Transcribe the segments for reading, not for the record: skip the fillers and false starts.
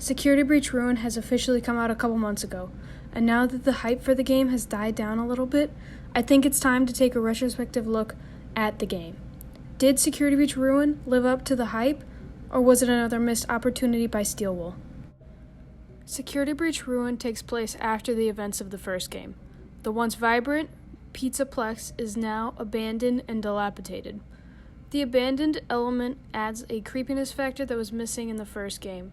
Security Breach Ruin has officially come out a couple months ago, and now that the hype for the game has died down a little bit, I think it's time to take a retrospective look at the game. Did Security Breach Ruin live up to the hype, or was it another missed opportunity by Steelwool? Security Breach Ruin takes place after the events of the first game. The once vibrant Pizzaplex is now abandoned and dilapidated. The abandoned element adds a creepiness factor that was missing in the first game.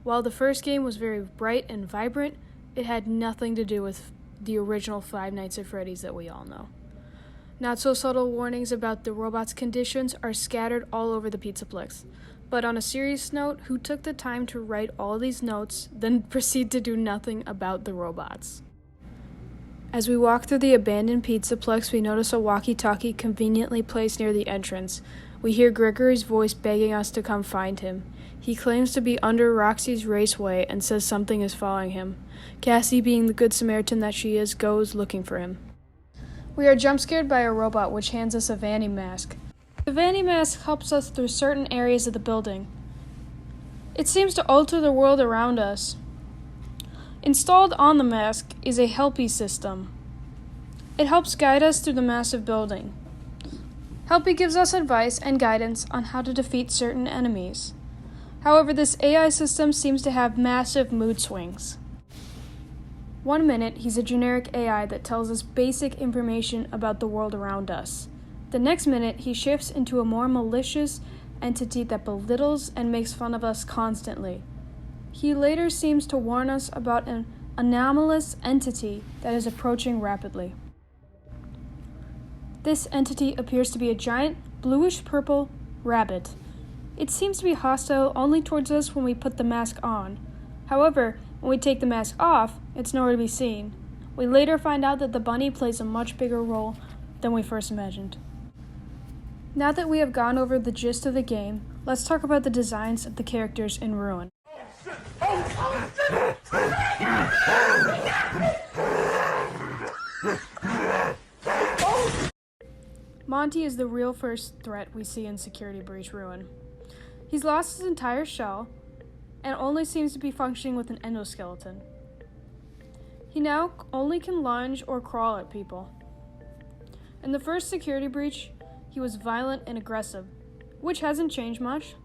While the first game was very bright and vibrant, it had nothing to do with the original Five Nights at Freddy's that we all know. Not so subtle warnings about the robot's conditions are scattered all over the Pizzaplex. But on a serious note, who took the time to write all these notes, then proceed to do nothing about the robots? As we walk through the abandoned Pizzaplex, we notice a walkie-talkie conveniently placed near the entrance. We hear Gregory's voice begging us to come find him. He claims to be under Roxy's raceway and says something is following him. Cassie, being the good Samaritan that she is, goes looking for him. We are jump-scared by a robot which hands us a Vanny mask. The Vanny mask helps us through certain areas of the building. It seems to alter the world around us. Installed on the mask is a Helpy system. It helps guide us through the massive building. Helpy gives us advice and guidance on how to defeat certain enemies. However, this AI system seems to have massive mood swings. 1 minute, he's a generic AI that tells us basic information about the world around us. The next minute, he shifts into a more malicious entity that belittles and makes fun of us constantly. He later seems to warn us about an anomalous entity that is approaching rapidly. This entity appears to be a giant, bluish-purple rabbit. It seems to be hostile only towards us when we put the mask on. However, when we take the mask off, it's nowhere to be seen. We later find out that the bunny plays a much bigger role than we first imagined. Now that we have gone over the gist of the game, let's talk about the designs of the characters in Ruin. Monty is the real first threat we see in Security Breach Ruin. He's lost his entire shell and only seems to be functioning with an endoskeleton. He now only can lunge or crawl at people. In the first Security Breach, he was violent and aggressive, which hasn't changed much.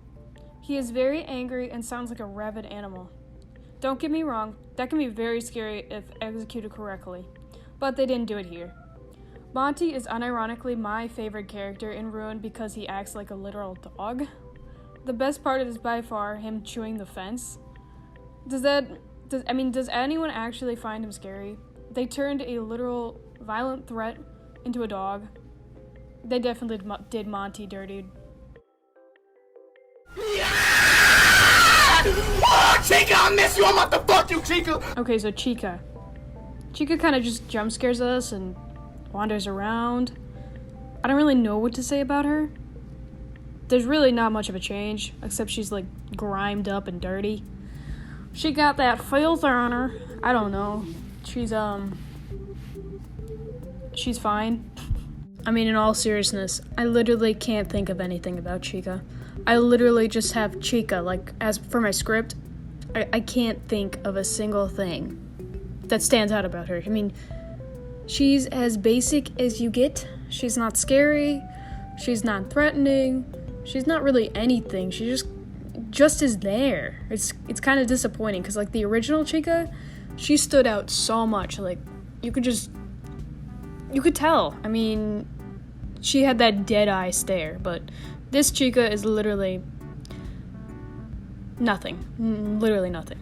He is very angry and sounds like a rabid animal. Don't get me wrong, that can be very scary if executed correctly, but they didn't do it here. Monty is unironically my favorite character in Ruin because he acts like a literal dog. The best part is by far him chewing the fence. Does anyone actually find him scary? They turned a literal violent threat into a dog. They definitely did Monty dirty. Oh, Chica, I miss you. I'm about to fuck you, Chica. Okay, so Chica. Chica kind of just jump scares us and wanders around. I don't really know what to say about her. There's really not much of a change, except she's like grimed up and dirty. She got that filter on her. I don't know. She's fine. I mean, in all seriousness, I literally can't think of anything about Chica. I literally just have Chica, like, as for my script, I can't think of a single thing that stands out about her. I mean, she's as basic as you get. She's not scary. She's not threatening. She's not really anything. She just is there. It's kind of disappointing because, like, the original Chica, she stood out so much. Like, you could tell. I mean, she had that dead eye stare, but this Chica is literally nothing. Literally nothing.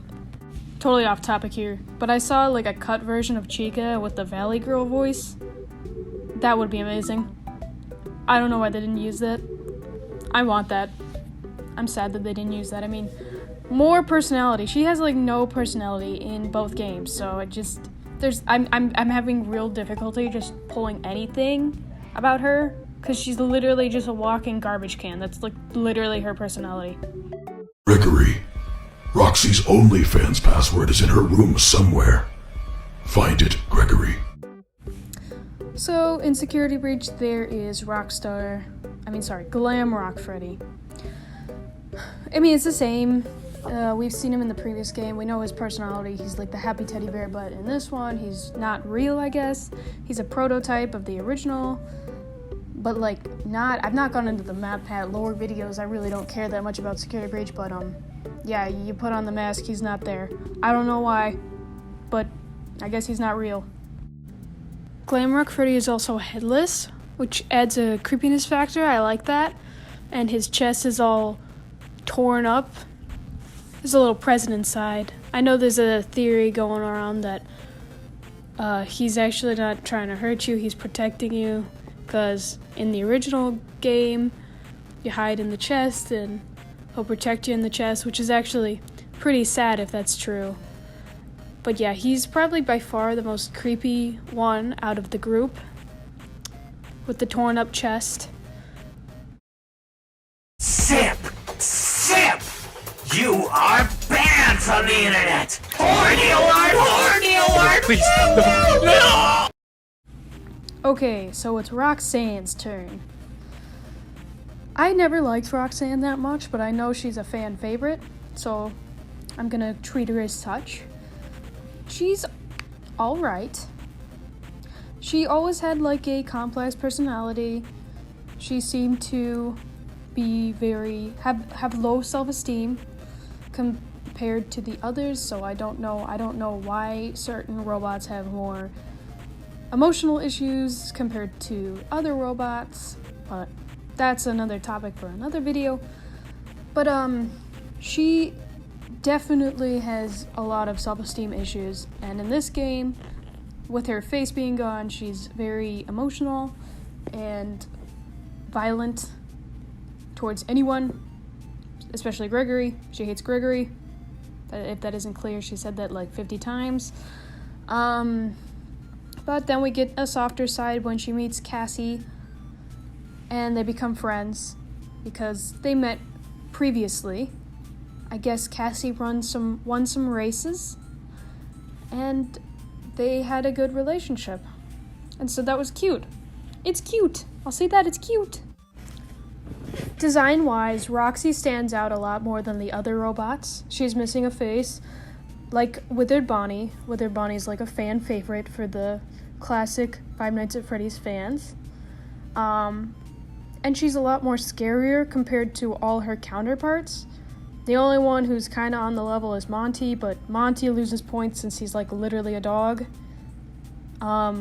Totally off topic here, but I saw like a cut version of Chica with the Valley Girl voice. That would be amazing. I don't know why they didn't use that. I want that. I'm sad that they didn't use that. I mean, more personality. She has like no personality in both games, so I'm having real difficulty just pulling anything about her because she's literally just a walking garbage can. That's like literally her personality. Gregory, Roxy's OnlyFans password is in her room somewhere. Find it, Gregory. So, in Security Breach, there is Glam Rock Freddy. I mean, it's the same We've seen him in the previous game. We know his personality. He's like the happy teddy bear, but in this one, he's not real, I guess. He's a prototype of the original, but like I've not gone into the map pad lore videos. I really don't care that much about Security Breach, but yeah, you put on the mask, he's not there. I don't know why, but I guess he's not real. Glamrock Freddy is also headless, which adds a creepiness factor. I like that. And his chest is all torn up. There's a little present inside. I know there's a theory going around that he's actually not trying to hurt you, he's protecting you, because in the original game, you hide in the chest and he'll protect you in the chest, which is actually pretty sad if that's true. But yeah, he's probably by far the most creepy one out of the group, with the torn up chest. Simp! Simp! You are banned from the internet! Horny alert! Horny alert! Please, no! Okay, so it's Roxanne's turn. I never liked Roxanne that much, but I know she's a fan favorite, so I'm gonna treat her as such. She's alright. She always had like a complex personality. She seemed to be have low self-esteem compared to the others, so I don't know why certain robots have more emotional issues compared to other robots, but that's another topic for another video. But she definitely has a lot of self-esteem issues, and in this game, with her face being gone, she's very emotional and violent towards anyone, especially Gregory. She hates Gregory. If that isn't clear, she said that like 50 times. But then we get a softer side when she meets Cassie, and they become friends because they met previously. I guess Cassie won some races, and they had a good relationship. And so that was cute. It's cute. I'll say that, it's cute. Design-wise, Roxy stands out a lot more than the other robots. She's missing a face, like Withered Bonnie. Withered Bonnie's like a fan favorite for the classic Five Nights at Freddy's fans. And she's a lot more scarier compared to all her counterparts. The only one who's kind of on the level is Monty, but Monty loses points since he's like literally a dog. I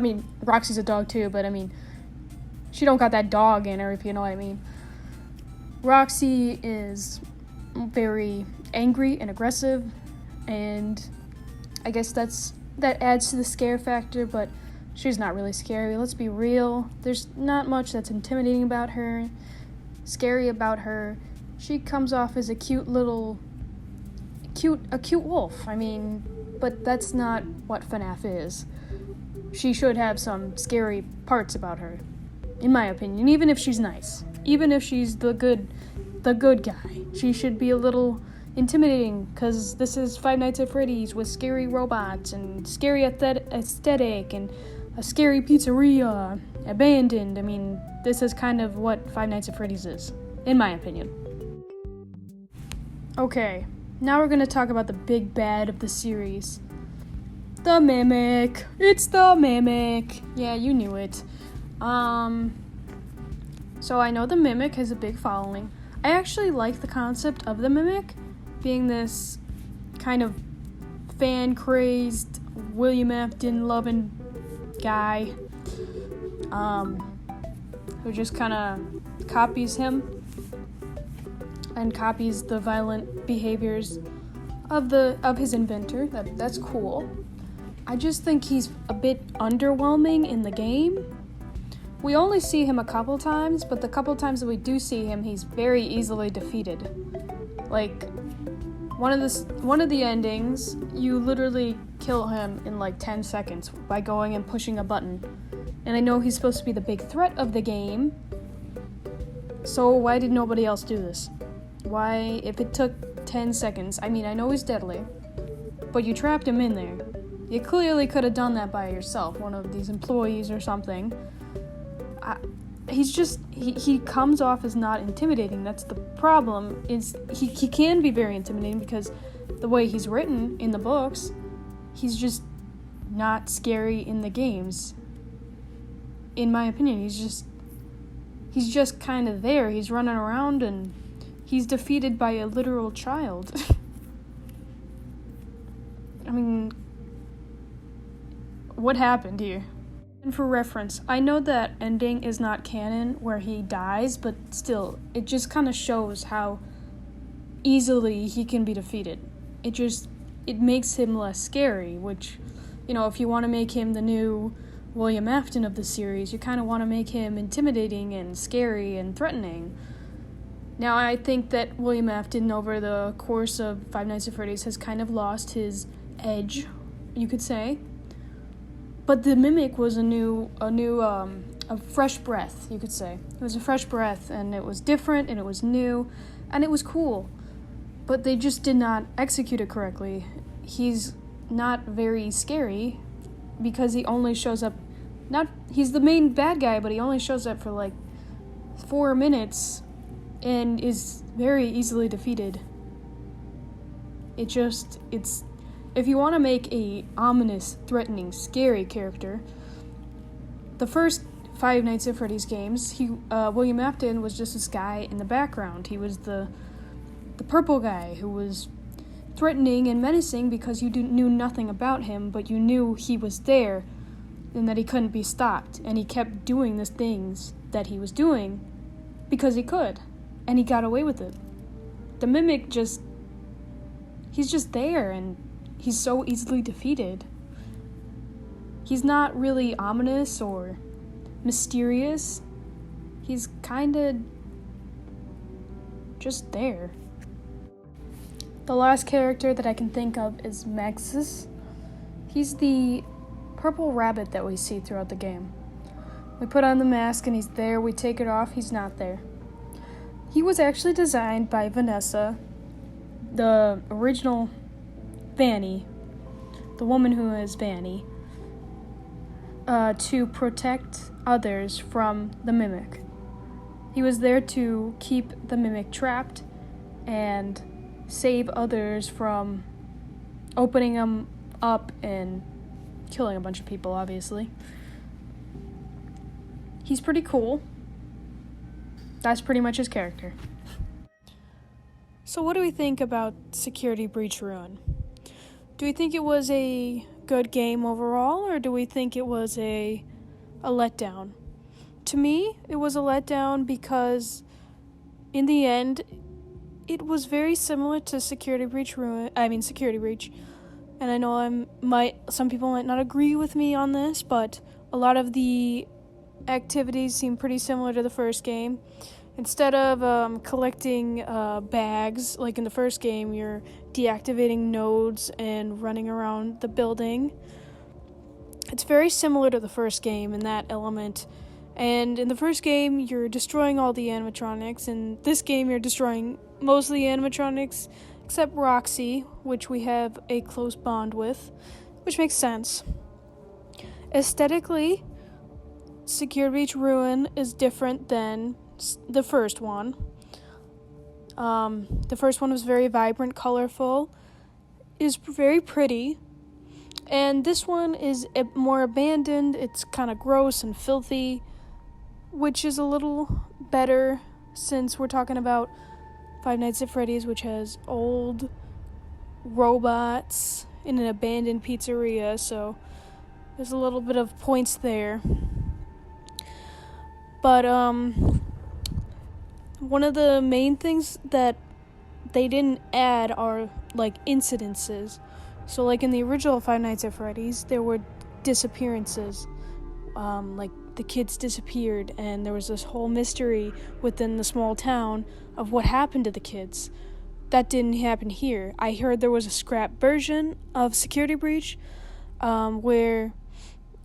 mean, Roxy's a dog too, but I mean, she don't got that dog in her, if you know what I mean. Roxy is very angry and aggressive, and I guess that adds to the scare factor, but she's not really scary. Let's be real. There's not much that's intimidating about her, scary about her. She comes off as a cute wolf. I mean, but that's not what FNAF is. She should have some scary parts about her, in my opinion, even if she's nice. Even if she's the good guy. She should be a little intimidating, because this is Five Nights at Freddy's with scary robots and scary aesthetic and a scary pizzeria, abandoned. I mean, this is kind of what Five Nights at Freddy's is, in my opinion. Okay, now we're gonna talk about the big bad of the series. The Mimic. It's the Mimic. Yeah, you knew it. So I know the Mimic has a big following. I actually like the concept of the Mimic being this kind of fan-crazed William Afton loving guy who just kind of copies him and copies the violent behaviors of his inventor. That's cool. I just think he's a bit underwhelming in the game. We only see him a couple times, but the couple times that we do see him, he's very easily defeated. Like, one of the endings, you literally kill him in like 10 seconds by going and pushing a button. And I know he's supposed to be the big threat of the game, so why did nobody else do this? Why, if it took 10 seconds, I mean, I know he's deadly, but you trapped him in there. You clearly could have done that by yourself, one of these employees or something. he comes off as not intimidating. That's the problem, is he can be very intimidating because the way he's written in the books, he's just not scary in the games. In my opinion, he's just kind of there. He's running around and he's defeated by a literal child. I mean, what happened here? And for reference, I know that ending is not canon where he dies, but still, it just kind of shows how easily he can be defeated. It makes him less scary, which, if you want to make him the new William Afton of the series, you kind of want to make him intimidating and scary and threatening. Now, I think that William Afton, over the course of Five Nights at Freddy's, has kind of lost his edge, you could say. But the Mimic was a fresh breath, you could say. It was a fresh breath, and it was different, and it was new, and it was cool. But they just did not execute it correctly. He's not very scary because he only shows up. He's the main bad guy, but he only shows up for like 4 minutes and is very easily defeated. If you want to make a ominous, threatening, scary character, the first Five Nights at Freddy's games, William Afton was just this guy in the background. He was the purple guy who was threatening and menacing because you knew nothing about him, but you knew he was there and that he couldn't be stopped. And he kept doing the things that he was doing because he could, and he got away with it. The Mimic he's just there, and he's so easily defeated. He's not really ominous or mysterious. He's kinda just there. The last character that I can think of is M.X.E.S. He's the purple rabbit that we see throughout the game. We put on the mask and he's there, we take it off, he's not there. He was actually designed by Vanessa, the original Vanny, the woman who is Vanny, to protect others from the Mimic. He was there to keep the Mimic trapped and save others from opening them up and killing a bunch of people, obviously. He's pretty cool. That's pretty much his character. So what do we think about Security Breach Ruin? Do we think it was a good game overall, or do we think it was a letdown? To me, it was a letdown because in the end, it was very similar to Security Breach. And I know some people might not agree with me on this, but a lot of the activities seem pretty similar to the first game. Instead of collecting bags, like in the first game, you're deactivating nodes and running around the building. It's very similar to the first game in that element. And in the first game, you're destroying all the animatronics. In this game, you're destroying most of the animatronics, except Roxy, which we have a close bond with, which makes sense. Aesthetically, Security Breach Ruin is different than the first one. The first one was very vibrant, colorful, is very pretty, and this one is more abandoned. It's kind of gross and filthy, which is a little better since we're talking about Five Nights at Freddy's, which has old robots in an abandoned pizzeria, so there's a little bit of points there. But one of the main things that they didn't add are like incidences. So like in the original Five Nights at Freddy's, there were disappearances. Like the kids disappeared and there was this whole mystery within the small town of what happened to the kids. That didn't happen here. I heard there was a scrap version of Security Breach where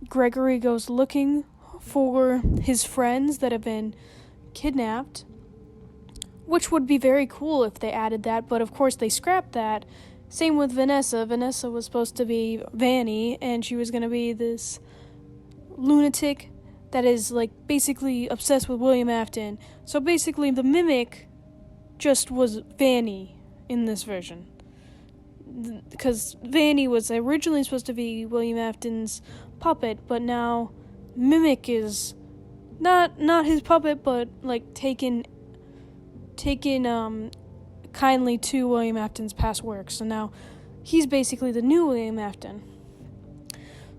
Gregory goes looking for his friends that have been kidnapped, which would be very cool if they added that, but of course they scrapped that. Same with Vanessa. Vanessa was supposed to be Vanny, and she was going to be this lunatic that is, like, basically obsessed with William Afton. So basically, the mimic just was Vanny in this version. Because Vanny was originally supposed to be William Afton's puppet, but now Mimic is not his puppet, but like taken kindly to William Afton's past work. So now he's basically the new William Afton.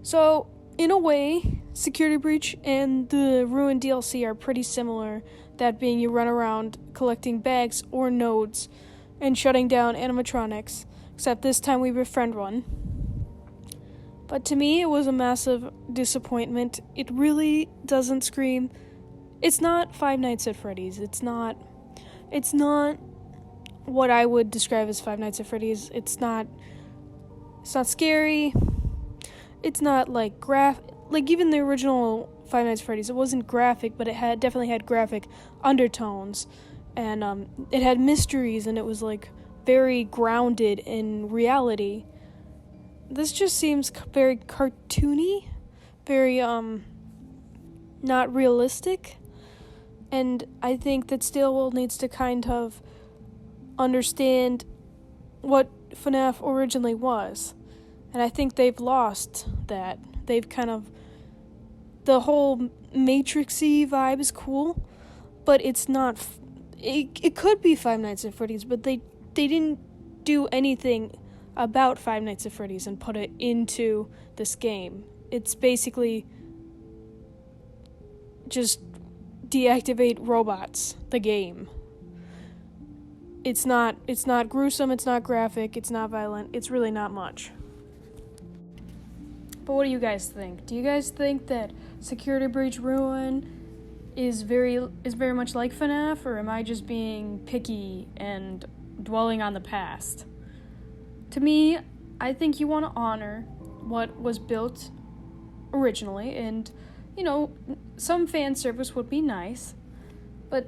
So in a way, Security Breach and the Ruin DLC are pretty similar. That being, you run around collecting bags or nodes and shutting down animatronics. Except this time we befriend one. But to me, it was a massive disappointment. It really doesn't scream. It's not Five Nights at Freddy's. It's not what I would describe as Five Nights at Freddy's. It's not scary. It's not like like even the original Five Nights at Freddy's. It wasn't graphic, but it definitely had graphic undertones, and it had mysteries, and it was like very grounded in reality. This just seems very cartoony, very not realistic, and I think that Stillwell needs to kind of understand what FNAF originally was, and I think they've lost that. They've kind of, the whole Matrix-y vibe is cool, but it's not. It could be Five Nights at Freddy's, but they didn't do anything about Five Nights at Freddy's and put it into this game. It's basically just deactivate robots, the game. It's not gruesome, it's not graphic, it's not violent, it's really not much. But what do you guys think? Do you guys think that Security Breach Ruin is very much like FNAF, or am I just being picky and dwelling on the past? To me, I think you want to honor what was built originally, and, you know, some fan service would be nice, but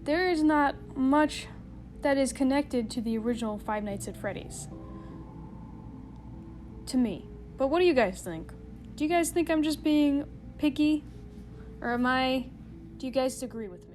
there is not much that is connected to the original Five Nights at Freddy's. To me. But what do you guys think? Do you guys think I'm just being picky? Or do you guys agree with me?